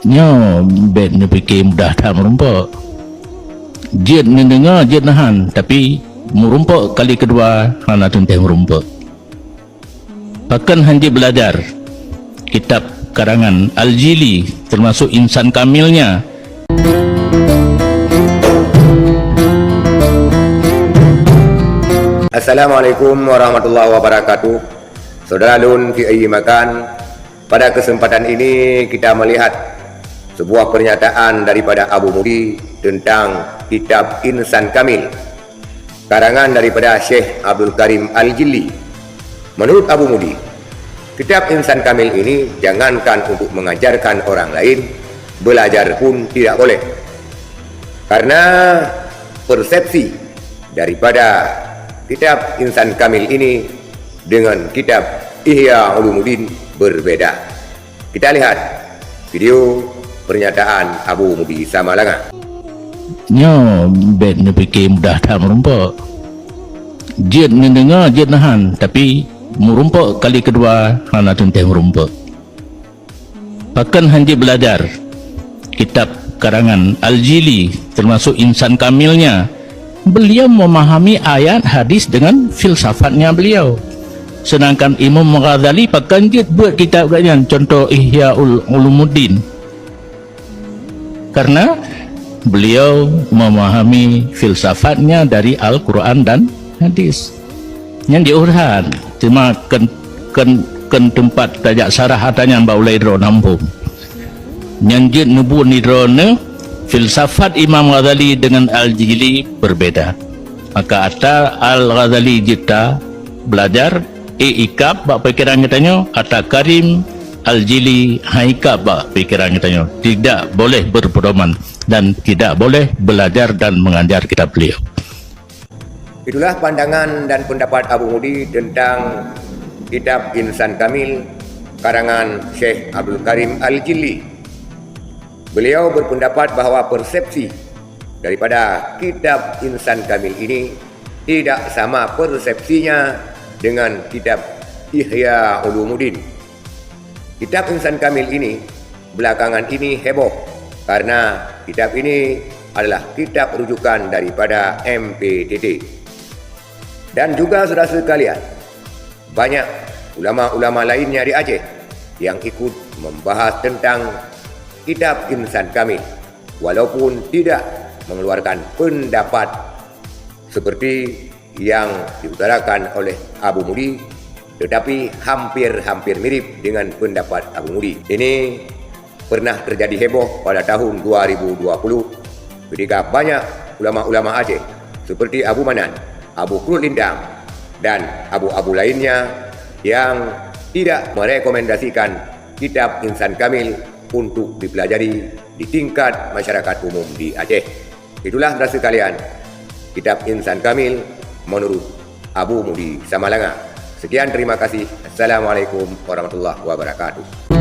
Nyo bet ni fikir mudah tak merumpak. Jid ni dengar, jid nahan, tapi merumpak kali kedua hana tuntang merumpak. Bahkan hanji belajar kitab karangan Al-Jili termasuk Insan Kamilnya. Assalamualaikum warahmatullahi wabarakatuh. Saudara Lun fi ayyi makan. Pada kesempatan ini kita melihat sebuah pernyataan daripada Abu Mudi tentang kitab Insan Kamil, karangan daripada Syekh Abdul Karim Al-Jili. Menurut Abu Mudi, kitab Insan Kamil ini jangankan untuk mengajarkan orang lain, belajar pun tidak boleh. Karena persepsi daripada kitab Insan Kamil ini dengan kitab Ihya Ulumuddin berbeda. Kita lihat video pernyataan Abu Mudi Samalanga. Nyo bet ni fikir mudah tak merumpak. Jid ni dengar, jid nahan, tapi merumpak kali kedua hana tuntang merumpak. Bahkan hanji belajar kitab karangan Al-Jili termasuk Insan Kamilnya. Beliau memahami ayat hadis dengan filsafatnya beliau. Sedangkan Imam Ghazali pakai dia buat kitab kajian contoh Ihya Ulumuddin. Karena beliau memahami filsafatnya dari Al-Quran dan hadis. Yang diurhan cuma ken tempat tajak sarah adanya baulai dro nampung. Nyanjit nubu nidrone filsafat Imam Ghazali dengan Al-Jili berbeda. Maka ata Al-Ghazali jita belajar ikab bak pikiran katanya, ata Karim Al-Jili haikab bak pikiran katanya. Tidak boleh berpedoman dan tidak boleh belajar dan mengajar kitab beliau. Itulah pandangan dan pendapat Abu Mudi tentang kitab Insan Kamil karangan Syekh Abdul Karim Al-Jili. Beliau berpendapat bahawa persepsi daripada kitab Insan Kamil ini tidak sama persepsinya dengan kitab Ihya Ulumuddin. Kitab Insan Kamil ini belakangan ini heboh karena kitab ini adalah kitab rujukan daripada MPTT. Dan juga saudara sekalian, banyak ulama-ulama lainnya di Aceh yang ikut membahas tentang kitab Insan Kamil walaupun tidak mengeluarkan pendapat seperti yang diutarakan oleh Abu Mudi, tetapi hampir mirip dengan pendapat Abu Mudi. Ini pernah terjadi heboh pada tahun 2020 ketika banyak ulama-ulama Aceh seperti Abu Manan, Abu Krul Lindang dan abu-abu lainnya yang tidak merekomendasikan kitab Insan Kamil untuk dipelajari di tingkat masyarakat umum di Aceh. Itulah saudara sekalian, kitab Insan Kamil menurut Abu Mudi Samalanga. Sekian, terima kasih. Assalamualaikum warahmatullahi wabarakatuh.